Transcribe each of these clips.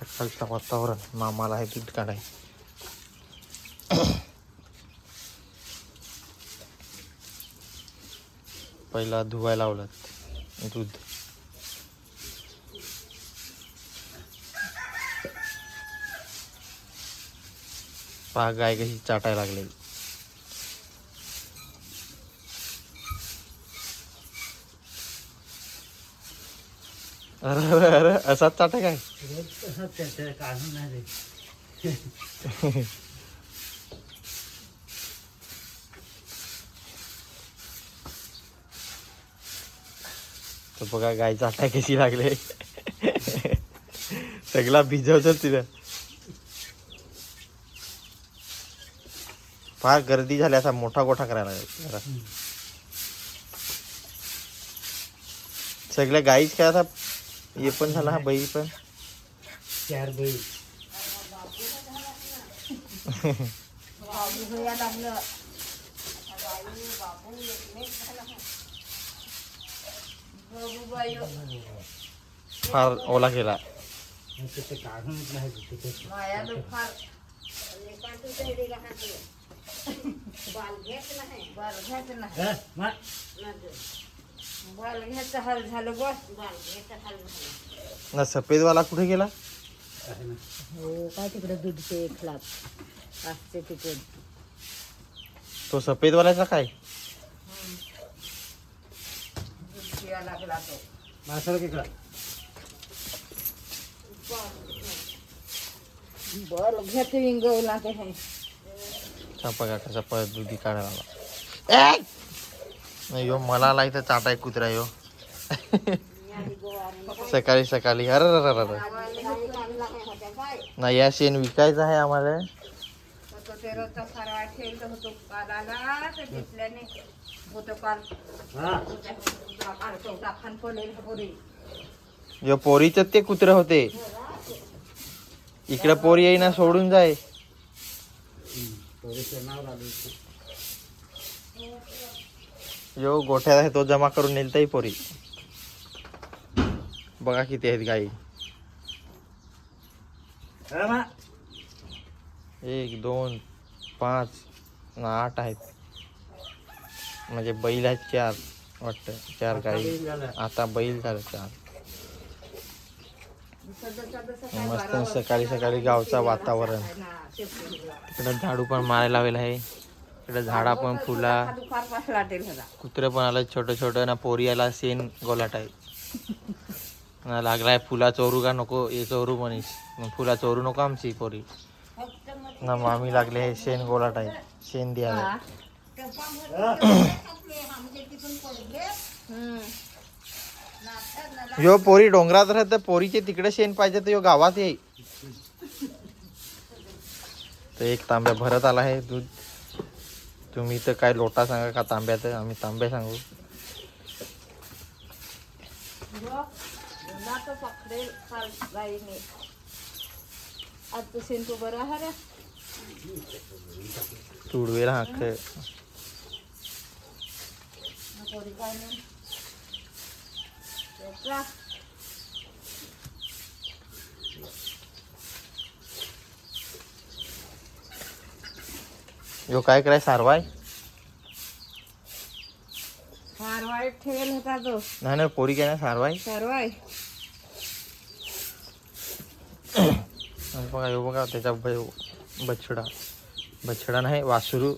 सकाळचं वातावरण. मामाला आहे दूध काढाय. पहिला धुवायला लावलं दूध. पहा गाय कशी चाटायला लागली. अरे अरे असाच चाटा काय. तर बघा गाय चाटाय कशी लागले. सगळा भिजवतो तिला. फार गर्दी झाली. असा मोठा गोठा करायला जरा. सगळ्या गाईच काय आता हे पण झाला. हा बैल पण 4 बैल. फार ओला केला. ना सफेद वाला कुठे गेला. काय तिकडे दूध पे खलात असते तिकडे. तो सफेद वाल्याचा काय. लागला तो माणसाला केकडा. बल घेते विंगवला ते है. बघा कसा परत दुधी काढायला आला. नाही यो मला आला इथं चाटाय कुत्रा यो. सकाळी सकाळी. अरे अरे नाही या शेण विकायचं आहे आम्हाला. यो पोरीच ते कुत्रे होते. इकडे पोरी येईना सोडून जाय. यो गोठ्यात आहे तो जमा करून नेलताही पोरी. बघा किती आहेत गाई. 1 2 5 8 आहेत. म्हणजे बैल आहेत 4 वाटतं. 4 गाई. आता बैल झालं 4. मस्त सकाळी सकाळी गावचा वातावरण. तिकडे झाडू पण मारायला लावेल आहे. इकडे झाडा पण फुला. कुत्रे पण आलं छोटं छोटं ना. पोरी आला शेण गोलाट आहे ना. लागलाय फुला चोरू का नको. हे चोरू म्हणीस फुला चोरू नको आमची पोरी ना. मामी लागले हे शेण गोलाट आहे. शेण द्यायला. यो पोरी डोंगरात राहत. पोरीचे तिकडे शेण पाहिजे तर यो गावात येई. तर 1 तांब्या भरत आला आहे दूध. तुम्ही तर काय लोटा सांगा का तांब्यात. आम्ही तांब्या सांगू. तुडवेल हा खेळ. यो काय कराय सारवाय. सारवाय ठेवेल होता तो. नाही नाही पोरी काय नाही सारवाय. सारवाय बघा यो बघा त्याचा बछडा. बछडा नाही वासरू.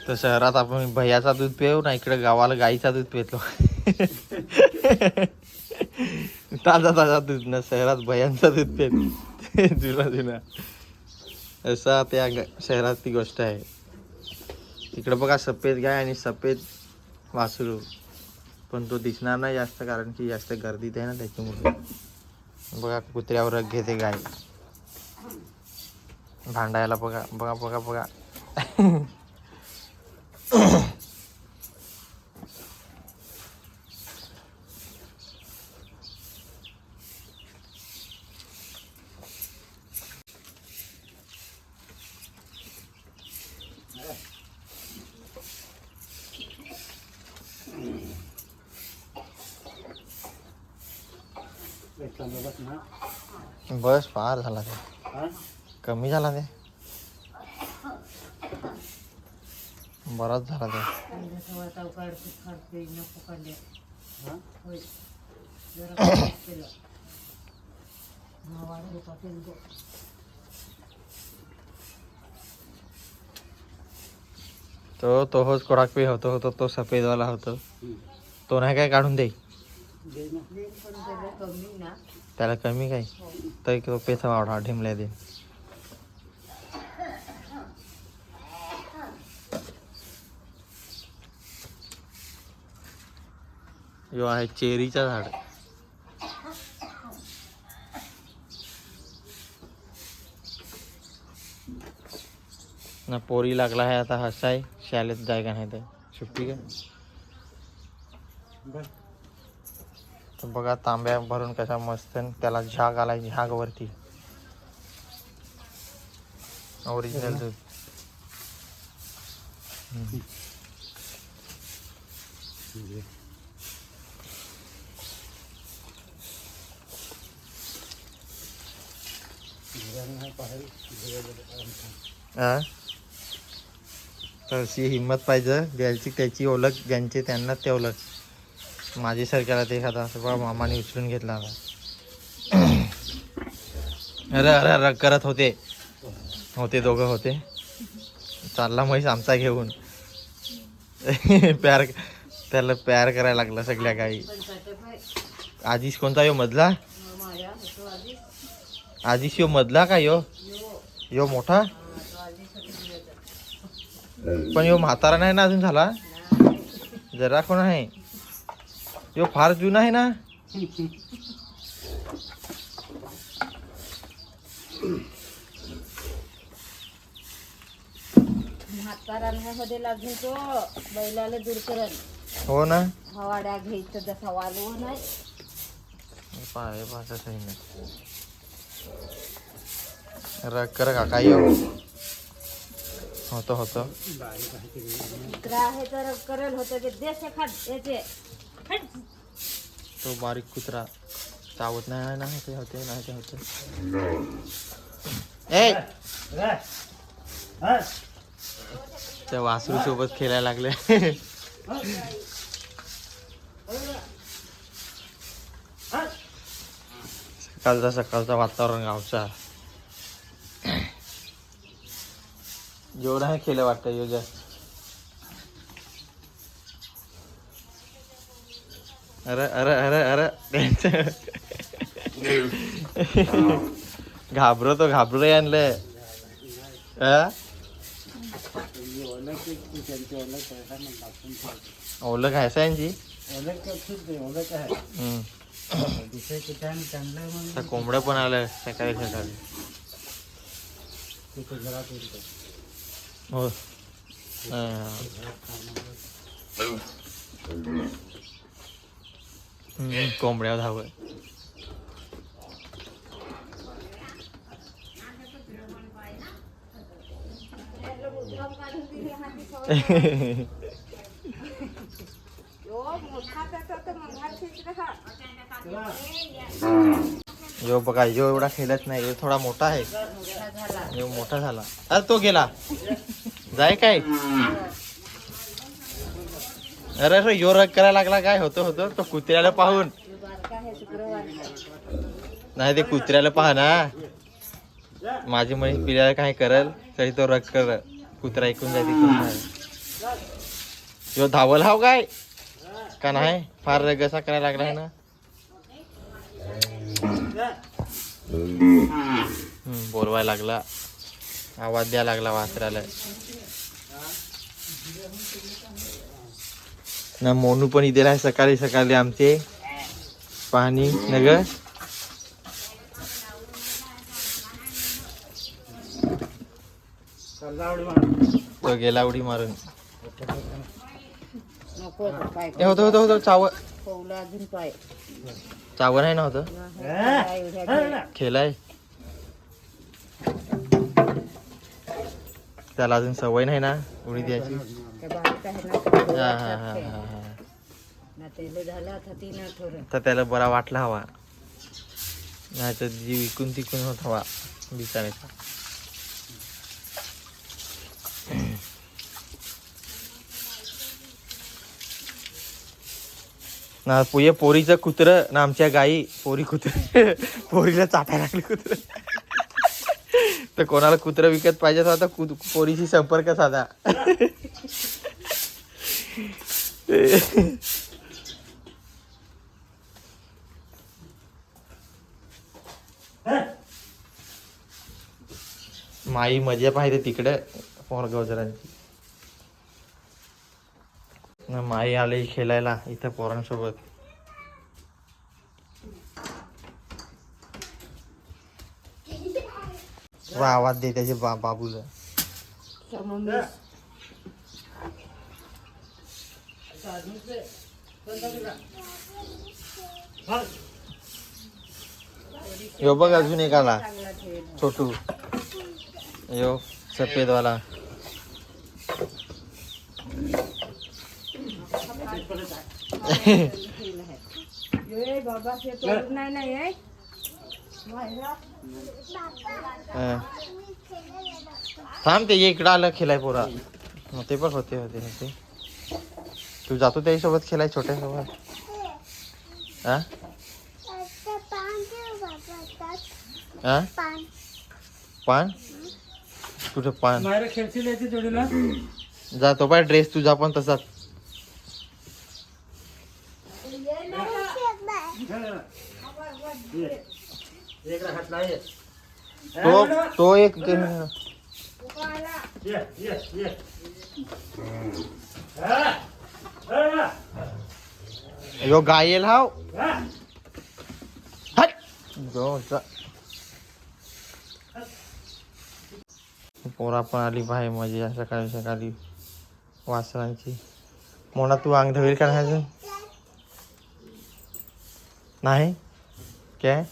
तर शहरात आपण भैयाचा दूध पिऊ ना. इकडे गावाला गाईचा दूध पितो. ताजा ताजा दूध ना. शहरात भैयांचा दूध पितो. जुना जुना असा त्या शहरात ती गोष्ट आहे. इकडे बघा सफेद गाय आणि सफेद वासरू. पण तो दिसणार नाही जास्त कारण की जास्त गर्दीत आहे ना त्याच्यामुळे. बघा कुत्र्यावर रग घेते गाय. भांडायला बघा बघा बघा बघा. बस ना. बस फार झाला ते, हा? कमी झाला ते, बराच झाला ते. हा? तो होच कोडाक पे होतो तो सफेदवाला होतो, हम्म. तो नाही काय काढून दे, दे ना. कमी ना त्याला कमी काय तर तो पेसा वाढा ढिमल्या दे. यो आहे चेरीचा झाड. ना पोरी लागला आहे आता हसाय, शाळेत जाय का नाही तर सुट्टी काय. बस. तर बघा तांब्या भरून कशा मस्त त्याला झाग आलाय, झाग वरती ओरिजिनल दूध. दे. हा तर अशी हिंमत पाहिजे द्यायची, त्याची ओळख ज्यांचे त्यांना ते ओळख. माझी सरकारला ते एखादा सगळा मामाने उचलून घेतला होता. अरे अरे अरे करत होते दोघं होते. चालला म्हैस आमचा घेऊन. प्यार त्याला प्यार करायला लागला सगळ्या काही. आजीश कोणता यो मधला, आजीश यो मधला का यो मोठा, पण यो म्हातारा नाही ना अजून झाला, जरा कोण आहे यो फार जुना आहे ना. म्हातारा नाही मध्ये लागून तो बैलाला दूर करत हो ना. हवाड्या घ्यायचं जसा वालव नाही. पाय पाच सही नाही रग कर काका यो होतं कुत्रा आहे तर करेल होतं ते देश खात याचे. तो बारीक कुत्रा चावत नाही ना, ते होते ए हा? त्या वासरू सोबत खेळायला लागले. सकाळचा वातावरण गावचा जेवढा हे खेळ वाटतं योजा. अरे अरे अरे अरे घाबरतो आणले. ओळख आहे यांची. कोंबड्या पण आलं सकाळी हो. कोंबड्या धावत. यो बघा यो एवढा खेळत नाही, यो थोडा मोठा आहे. यो मोठा झाला. अरे तो गेला जाय काय. अरे अरे यो रग करायला लागला. काय होतं तो कुत्र्याला पाहून. नाही ते कुत्र्याला पहा ना, माझी म्हैस पिल्याला काय करल तरी तो रग कर. कुत्रा ऐकून जाते. यो धावल हाव काय का नाही, फार रग असा करायला लागला आहे ना. बोलवायला लागला, आवाज द्यायला लागला वासराला ना. मोनू पण इथे आहे सकाळी आमचे पाणी नग. तो गेला उडी मारून. होतं चाव नाही ना होतं खेळाय. त्याला अजून सवय नाही ना उडी द्यायची. तर त्याला बरा वाटला हवा. नाही तर जी विकून तिकून होत हवा बिचारायचा. ना पुये पोरीचं कुत्र ना आमच्या गाई पोरी कुत्र पोरीला चाटायला लागले कुत्र. तर कोणाला कुत्र विकत पाहिजे तर आता पोरीशी संपर्क साधा. माई मजा पाहिजे तिकडे पोरगावजरांची. माई आले खेळायला इथं पोरांसोबत. वा आवाज दे त्याचे बाबूला. यो बघ अजून एक आला छोटू. यो सफेद वाला. थांब ते इकडं आलं खेळाय पोरा. मग ते पण होते होते होते. तू जातो त्याच्यासोबत खेळाय छोट्या सोबत. हा हा पान कुठं पान बाहेर खेळतील याची जोडीला. जातो पाय ड्रेस तुझा पण तसाच. तो एक यो गायेल हाव. पोरा पण आली बाहेर मजा सकाळी सकाळी वासरांची. मोना तू अंग धवेल का नाही काय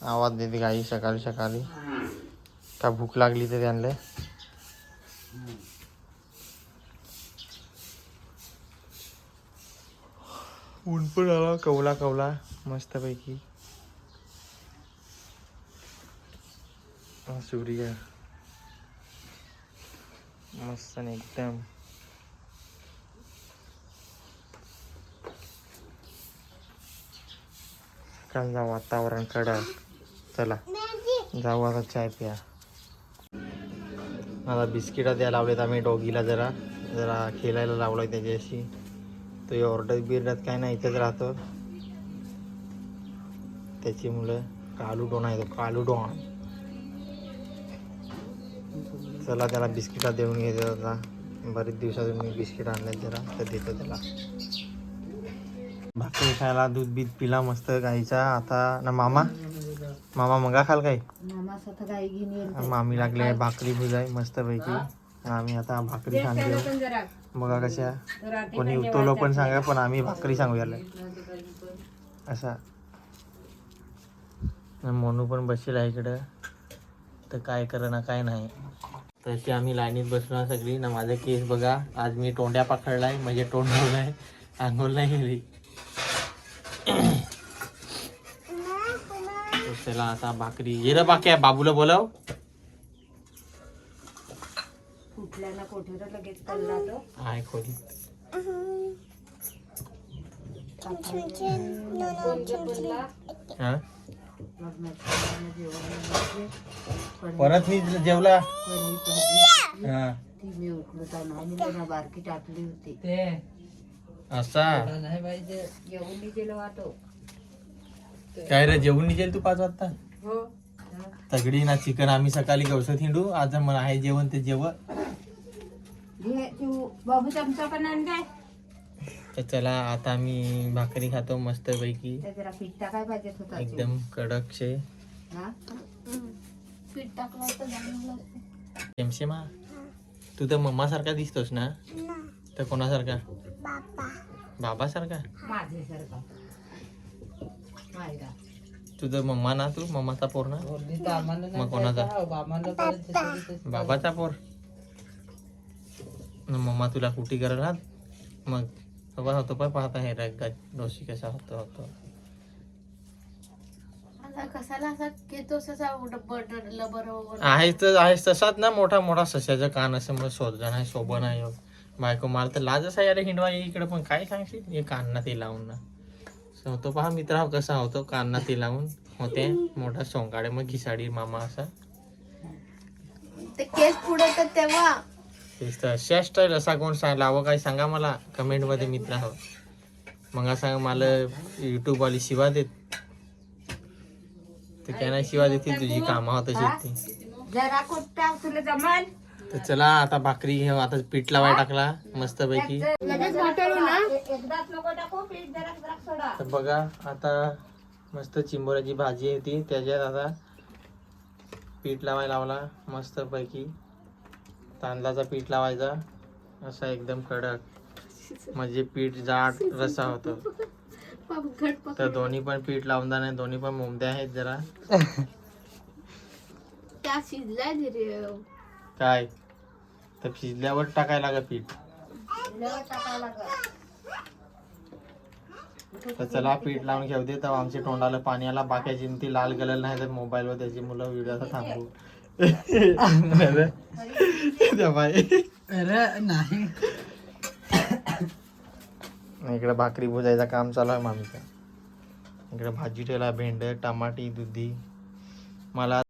आवाज देते गाई सकाळी सकाळी. का भूक लागली तर त्यांना. ऊन पण आला कवला कवला मस्त पैकी. सूर्य मस्त एकदम. सकाळचा वातावरण कडक. चला जाऊ आता चाय प्या. आता बिस्किटा द्यायला लावलेत आम्ही डॉगीला. जरा जरा खेळायला लावलाय त्याच्याशी. तो ऑर्डर बिर्डत काय नाही इथेच राहतो. त्याची मुलं कालू डोन आहे. तो कालू डोन. चला त्याला बिस्किटा देऊन घेतो आता. बरेच दिवसातून मी बिस्किट आणले जरा तर देतो त्याला. भाकरी खायला दूध बीत पिला मस्त गाईचा. आता ना मामा मंगा खाल काय. मामी लागले भाकरी भुजाय मस्त पैकी. आम्ही आता भाकरी सांगतो बघा कशा. कोणी उतवलं पण सांगा पण आम्ही भाकरी सांगू याला असा. मोनू पण बसेल आहे इकडं. तर काय कर ना काय नाही. तशी आम्ही लाईनीत बसलो सगळी ना. माझा केस बघा आज मी तोंड्या पकडलाय म्हणजे तोंड धुवलाय. आंघोळ नाही गेली. चला आता भाकरी ये रे बाक्या. बाबूला बोलाव. कुठल्याला कोठेला लगेच पडला तो. हाय खोली. हा परत मी जेवला. हा मी उठलो तर नाही बारकी टाकली होती असा. जेवून मी गेलो वाटो. काय रे जेवून निघेल तू 5 वाजता. हो तगडी ना चिकन. आम्ही सकाळी गवसत हिंडू. आज मला आहे जेवण ते जेवण. घे तू बाबू चमचा पण आण काय. तर चला आता आम्ही भाकरी खातो मस्त पैकी. जरा पीठ टाकाय पाहिजेत होता एकदम कडक शे. पीठ टाकलं तर शेमशेमा तू तर मम्मा सारखा दिसतोस ना. तर कोणासारखा. बाबा सारखा. माझ्यासारखा. तुझं मम्मा ना. तू मम्माचा पोर ना. मग कोणाचा. बाबाचा पोर. मम्मा तुला कुठे करत मग बाबा होतो पण पाहता हे रंगा डोशी कसा होतो. कसाला असा घेतोस असा लबर आहेच तसाच ना मोठा मोठा सशाचा कान असं मग शोधला नाही शोभा नाही हो. बायको मला तर लाजच आहे अरे हिंडवा इकडे पण काय सांगशील हे कान्ना ते लावून ना होतो पहा मित्र हा कसा होतो कान्ना ते लावून होते मोठा सोंगाडे मग घिसाडी मामा असा ते केस पुढवतात तेव्हा तेच तर हेअरस्टाईल असा कोण लावं काय सांगा मला कमेंट मध्ये मित्र हो मग सांग मला युट्यूब वाली शिवा देत ते काय नाही शिवा देतील तुझी कामा तशी ती जरा कुठं तुला जमल तर चला आता भाकरी घेऊ आता पीठ लावाय टाकला मस्त पैकी लगेच वाटवू ना एकदाच नको टाकू पीठ जरा सोडा तर बघा आता मस्त चिंबोऱ्याची भाजी आहे ती त्याच्यात आता पीठ लावायला लावला मस्त पैकी तांदळाचा पीठ लावायचा असा एकदम कडक म्हणजे पीठ जाड रसा होतो तर दोन्ही पण पीठ लावून नाही दोन्ही पण मोमद्या आहेत जरा त्या शिजलाय धीरे काय तर शिजल्यावर टाकायला लागत पीठ तर चला पीठ लावून घेऊ दे तर आमच्या तोंडाला पाणी आला बाकीची ती लाल गलल नाही तर मोबाईल वर त्याची मुलं व्हिडिओ थांबू नाही इकडे भाकरी भुजायचं काम चालू आहे मामीचं इकडे भाजी ठेवला भेंड टमाटी दुधी मला